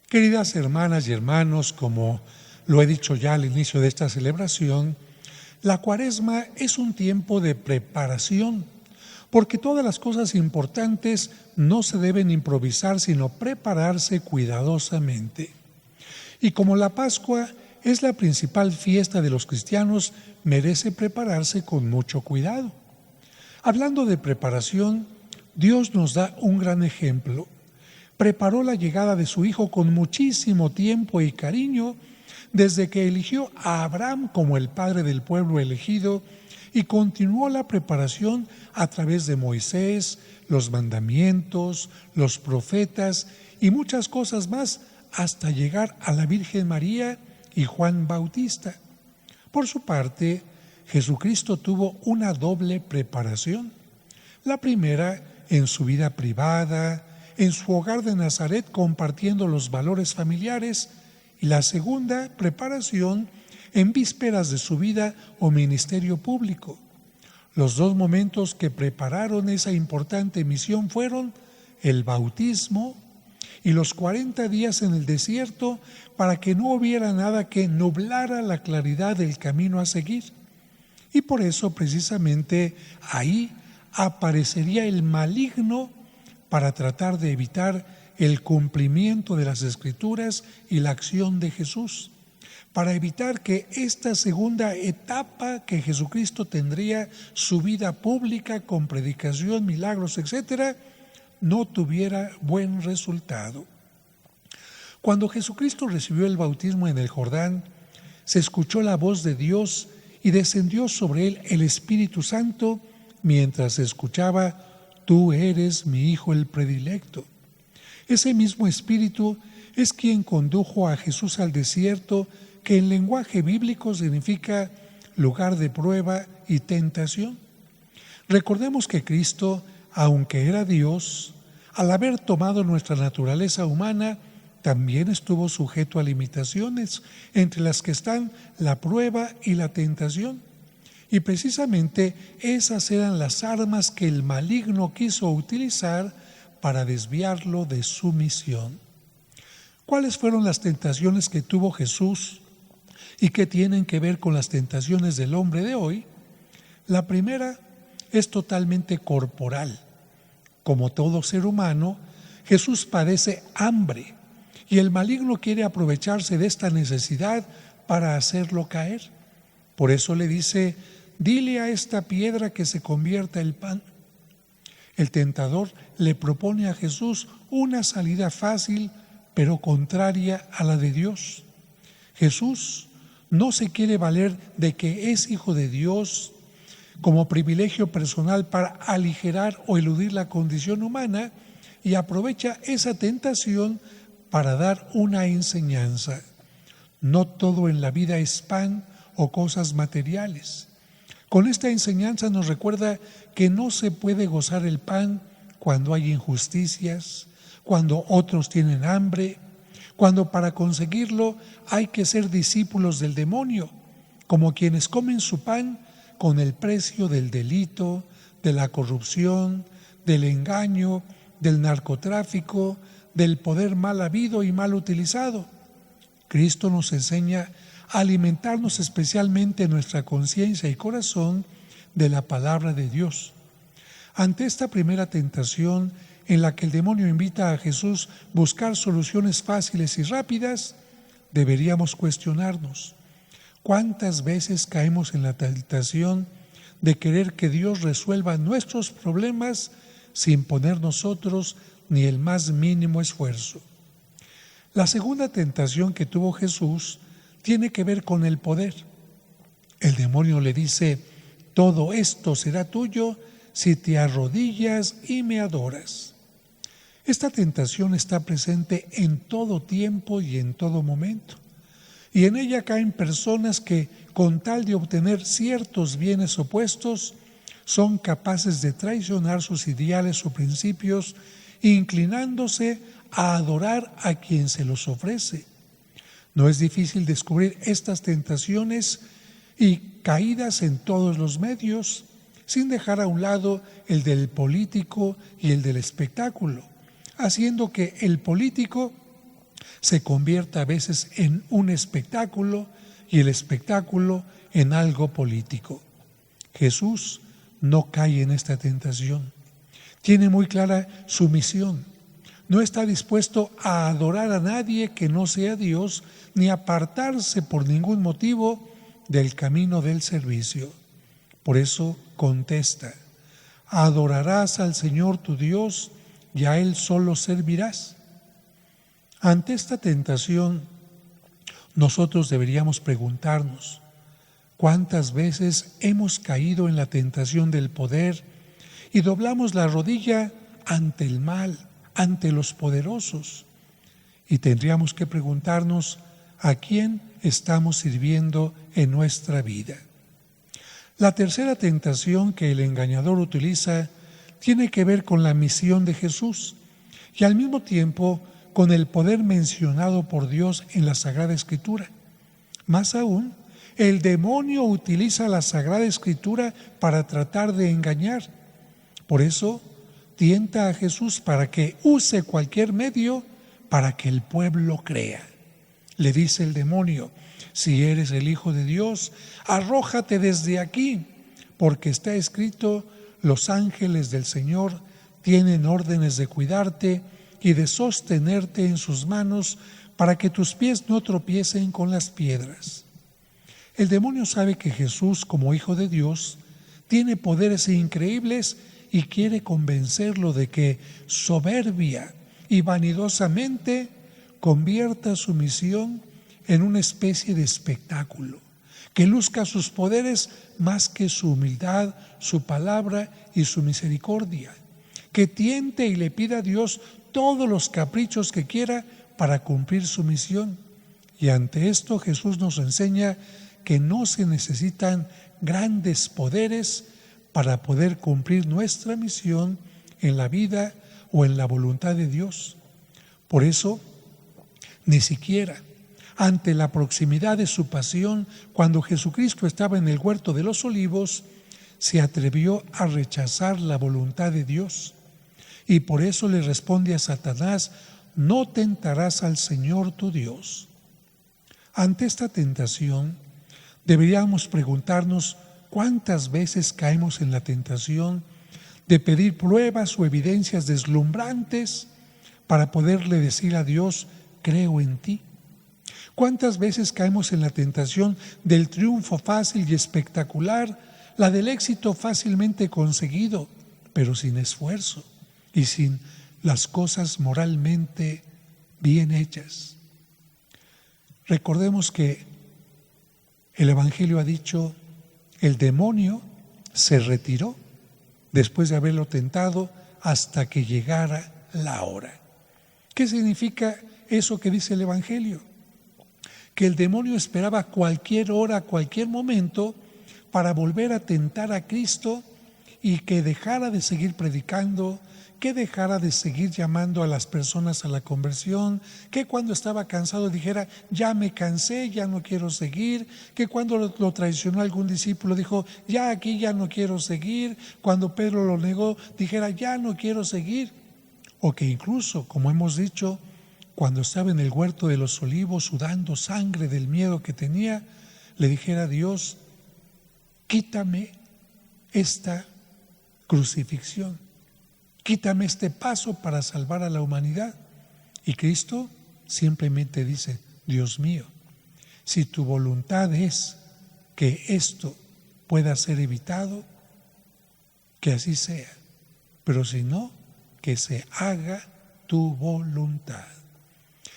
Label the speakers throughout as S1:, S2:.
S1: Queridas hermanas y hermanos, como lo he dicho ya al inicio de esta celebración, la Cuaresma es un tiempo de preparación, porque todas las cosas importantes no se deben improvisar, sino prepararse cuidadosamente. Y como la Pascua es la principal fiesta de los cristianos, merece prepararse con mucho cuidado. Hablando de preparación, Dios nos da un gran ejemplo. Preparó la llegada de su Hijo con muchísimo tiempo y cariño, desde que eligió a Abraham como el padre del pueblo elegido, y continuó la preparación a través de Moisés, los mandamientos, los profetas y muchas cosas más, hasta llegar a la Virgen María y Juan Bautista. Por su parte, Jesucristo tuvo una doble preparación. La primera en su vida privada, en su hogar de Nazaret, compartiendo los valores familiares, y la segunda preparación en vísperas de su vida o ministerio público. Los dos momentos que prepararon esa importante misión fueron el bautismo y los 40 días en el desierto, para que no hubiera nada que nublara la claridad del camino a seguir. Y por eso precisamente ahí aparecería el maligno para tratar de evitar el cumplimiento de las Escrituras y la acción de Jesús, para evitar que esta segunda etapa que Jesucristo tendría, su vida pública con predicación, milagros, etcétera, no tuviera buen resultado. Cuando Jesucristo recibió el bautismo en el Jordán, se escuchó la voz de Dios y descendió sobre él el Espíritu Santo mientras se escuchaba: «Tú eres mi Hijo el predilecto». Ese mismo Espíritu es quien condujo a Jesús al desierto, que en lenguaje bíblico significa lugar de prueba y tentación. Recordemos que Cristo, aunque era Dios, al haber tomado nuestra naturaleza humana, también estuvo sujeto a limitaciones, entre las que están la prueba y la tentación. Y precisamente esas eran las armas que el maligno quiso utilizar para desviarlo de su misión. ¿Cuáles fueron las tentaciones que tuvo Jesús y que tienen que ver con las tentaciones del hombre de hoy? La primera es totalmente corporal. Como todo ser humano, Jesús padece hambre y el maligno quiere aprovecharse de esta necesidad para hacerlo caer. Por eso le dice: «Dile a esta piedra que se convierta en pan». El tentador le propone a Jesús una salida fácil, pero contraria a la de Dios. Jesús no se quiere valer de que es hijo de Dios como privilegio personal para aligerar o eludir la condición humana, y aprovecha esa tentación para dar una enseñanza. No todo en la vida es pan o cosas materiales. Con esta enseñanza nos recuerda que no se puede gozar el pan cuando hay injusticias, cuando otros tienen hambre, cuando para conseguirlo hay que ser discípulos del demonio, como quienes comen su pan con el precio del delito, de la corrupción, del engaño, del narcotráfico, del poder mal habido y mal utilizado. Cristo nos enseña a alimentarnos especialmente en nuestra conciencia y corazón de la palabra de Dios. Ante esta primera tentación, en la que el demonio invita a Jesús a buscar soluciones fáciles y rápidas, deberíamos cuestionarnos: ¿cuántas veces caemos en la tentación de querer que Dios resuelva nuestros problemas sin poner nosotros ni el más mínimo esfuerzo? La segunda tentación que tuvo Jesús tiene que ver con el poder. El demonio le dice: «Todo esto será tuyo si te arrodillas y me adoras». Esta tentación está presente en todo tiempo y en todo momento, y en ella caen personas que, con tal de obtener ciertos bienes opuestos, son capaces de traicionar sus ideales o principios, inclinándose a adorar a quien se los ofrece. No es difícil descubrir estas tentaciones y caídas en todos los medios, sin dejar a un lado el del político y el del espectáculo, haciendo que el político se convierta a veces en un espectáculo y el espectáculo en algo político. Jesús no cae en esta tentación. Tiene muy clara su misión. No está dispuesto a adorar a nadie que no sea Dios, ni apartarse por ningún motivo del camino del servicio. Por eso contesta: adorarás al Señor tu Dios y a Él solo servirás. Ante esta tentación, nosotros deberíamos preguntarnos: ¿cuántas veces hemos caído en la tentación del poder y doblamos la rodilla ante el mal, ante los poderosos? Y tendríamos que preguntarnos: ¿a quién estamos sirviendo en nuestra vida? La tercera tentación que el engañador utiliza tiene que ver con la misión de Jesús y al mismo tiempo con el poder mencionado por Dios en la Sagrada Escritura. Más aún, el demonio utiliza la Sagrada Escritura para tratar de engañar. Por eso, tienta a Jesús para que use cualquier medio para que el pueblo crea. Le dice el demonio: si eres el Hijo de Dios, arrójate desde aquí, porque está escrito: los ángeles del Señor tienen órdenes de cuidarte y de sostenerte en sus manos para que tus pies no tropiecen con las piedras. El demonio sabe que Jesús, como Hijo de Dios, tiene poderes increíbles y quiere convencerlo de que soberbia y vanidosamente convierta su misión en una especie de espectáculo, que luzca sus poderes más que su humildad, su palabra y su misericordia, que tiente y le pida a Dios todos los caprichos que quiera para cumplir su misión. Y ante esto Jesús nos enseña que no se necesitan grandes poderes para poder cumplir nuestra misión en la vida o en la voluntad de Dios. Por eso, ni siquiera ante la proximidad de su pasión, cuando Jesucristo estaba en el huerto de los Olivos, se atrevió a rechazar la voluntad de Dios. Y por eso le responde a Satanás: no tentarás al Señor tu Dios. Ante esta tentación, deberíamos preguntarnos cuántas veces caemos en la tentación de pedir pruebas o evidencias deslumbrantes para poderle decir a Dios: creo en ti. ¿Cuántas veces caemos en la tentación del triunfo fácil y espectacular, la del éxito fácilmente conseguido, pero sin esfuerzo y sin las cosas moralmente bien hechas? Recordemos que el Evangelio ha dicho: el demonio se retiró después de haberlo tentado hasta que llegara la hora. ¿Qué significa eso que dice el Evangelio? Que el demonio esperaba cualquier hora, cualquier momento para volver a tentar a Cristo y que dejara de seguir predicando, que dejara de seguir llamando a las personas a la conversión, que cuando estaba cansado dijera: ya me cansé, ya no quiero seguir, que cuando lo traicionó algún discípulo dijo: ya aquí ya no quiero seguir, cuando Pedro lo negó dijera: ya no quiero seguir, o que incluso, como hemos dicho, cuando estaba en el huerto de los Olivos sudando sangre del miedo que tenía, le dijera a Dios: quítame esta crucifixión, quítame este paso para salvar a la humanidad. Y Cristo simplemente dice: Dios mío, si tu voluntad es que esto pueda ser evitado, que así sea, pero si no, que se haga tu voluntad.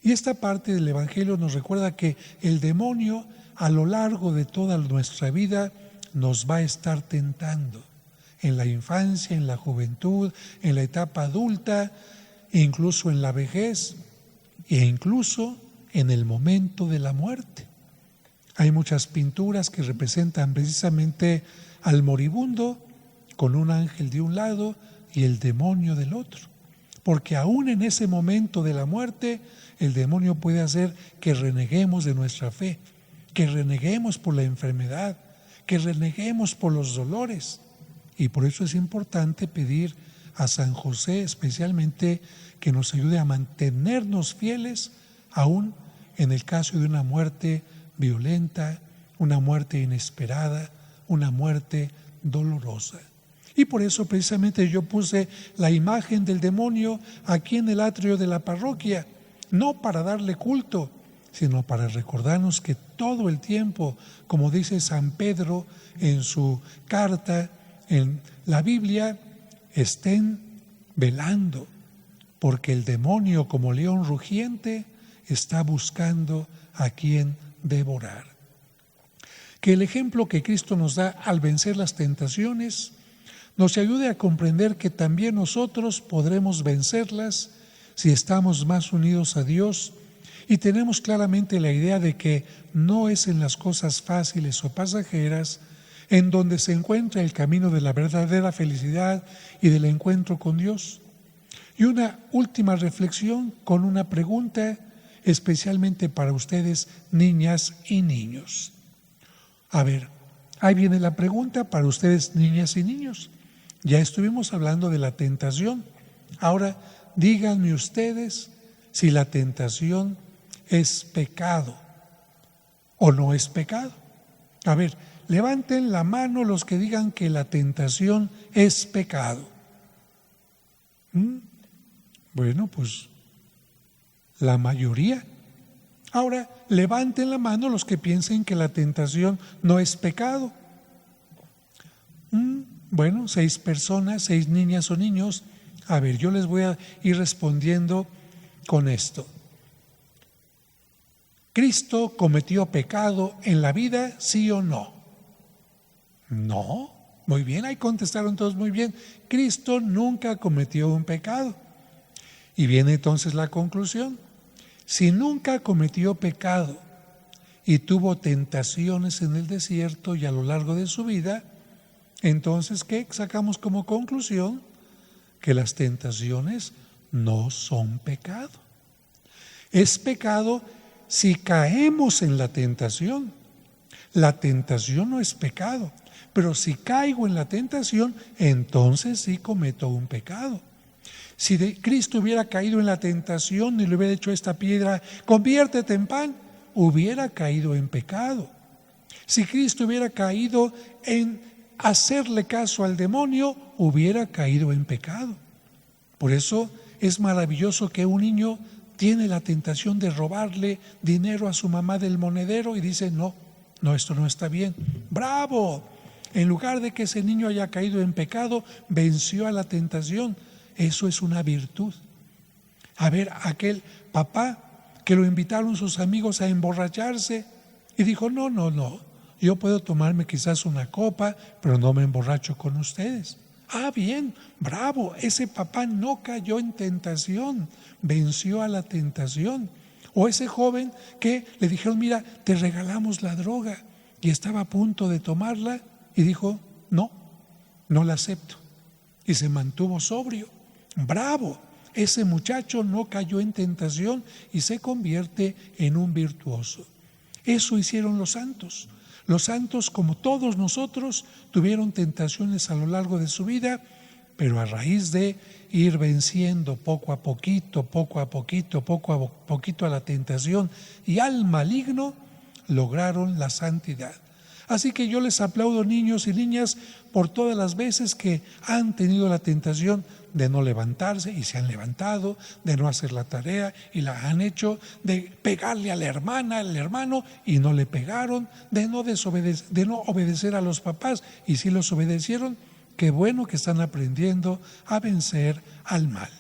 S1: Y esta parte del Evangelio nos recuerda que el demonio a lo largo de toda nuestra vida nos va a estar tentando, en la infancia, en la juventud, en la etapa adulta, incluso en la vejez e incluso en el momento de la muerte. Hay muchas pinturas que representan precisamente al moribundo con un ángel de un lado y el demonio del otro, porque aún en ese momento de la muerte el demonio puede hacer que reneguemos de nuestra fe, que reneguemos por la enfermedad, que reneguemos por los dolores. Y por eso es importante pedir a San José especialmente que nos ayude a mantenernos fieles aún en el caso de una muerte violenta, una muerte inesperada, una muerte dolorosa. Y por eso precisamente yo puse la imagen del demonio aquí en el atrio de la parroquia, no para darle culto, sino para recordarnos que todo el tiempo, como dice San Pedro en su carta en la Biblia, estén velando, porque el demonio, como león rugiente, está buscando a quien devorar. Que el ejemplo que Cristo nos da al vencer las tentaciones nos ayude a comprender que también nosotros podremos vencerlas si estamos más unidos a Dios y tenemos claramente la idea de que no es en las cosas fáciles o pasajeras en donde se encuentra el camino de la verdadera felicidad y del encuentro con Dios. Y una última reflexión con una pregunta especialmente para ustedes, niñas y niños. A ver, ahí viene la pregunta para ustedes, niñas y niños. Ya estuvimos hablando de la tentación. Ahora, díganme ustedes si la tentación es pecado o no es pecado. A ver, levanten la mano los que digan que la tentación es pecado. Bueno, pues la mayoría. Ahora, levanten la mano los que piensen que la tentación no es pecado. Bueno, 6 personas, 6 niñas o niños. A ver, yo les voy a ir respondiendo con esto. ¿Cristo cometió pecado en la vida, sí o no? No. Muy bien, ahí contestaron todos muy bien. Cristo nunca cometió un pecado. Y viene entonces la conclusión. Si nunca cometió pecado y tuvo tentaciones en el desierto y a lo largo de su vida, entonces, ¿qué sacamos como conclusión? Que las tentaciones no son pecado. Es pecado si caemos en la tentación. La tentación no es pecado, pero si caigo en la tentación, entonces sí cometo un pecado. Si Cristo hubiera caído en la tentación y le hubiera dicho a esta piedra, conviértete en pan, hubiera caído en pecado. Si Cristo hubiera caído en hacerle caso al demonio, hubiera caído en pecado. Por eso es maravilloso que un niño tiene la tentación de robarle dinero a su mamá del monedero y dice, no, esto no está bien. ¡Bravo! En lugar de que ese niño haya caído en pecado, venció a la tentación. Eso es una virtud. A ver, aquel papá que lo invitaron sus amigos a emborracharse y dijo, no, yo puedo tomarme quizás una copa, pero no me emborracho con ustedes. Ah, bien, bravo, ese papá no cayó en tentación, venció a la tentación. O ese joven que le dijeron, mira, te regalamos la droga, y estaba a punto de tomarla y dijo, no la acepto, y se mantuvo sobrio. Bravo, ese muchacho no cayó en tentación y se convierte en un virtuoso. Eso hicieron los santos. Los santos, como todos nosotros, tuvieron tentaciones a lo largo de su vida, pero a raíz de ir venciendo poco a poquito a la tentación y al maligno, lograron la santidad. Así que yo les aplaudo, niños y niñas, por todas las veces que han tenido la tentación de no levantarse y se han levantado, de no hacer la tarea y la han hecho, de pegarle a la hermana, al hermano y no le pegaron, de no obedecer a los papás y sí los obedecieron. Qué bueno que están aprendiendo a vencer al mal.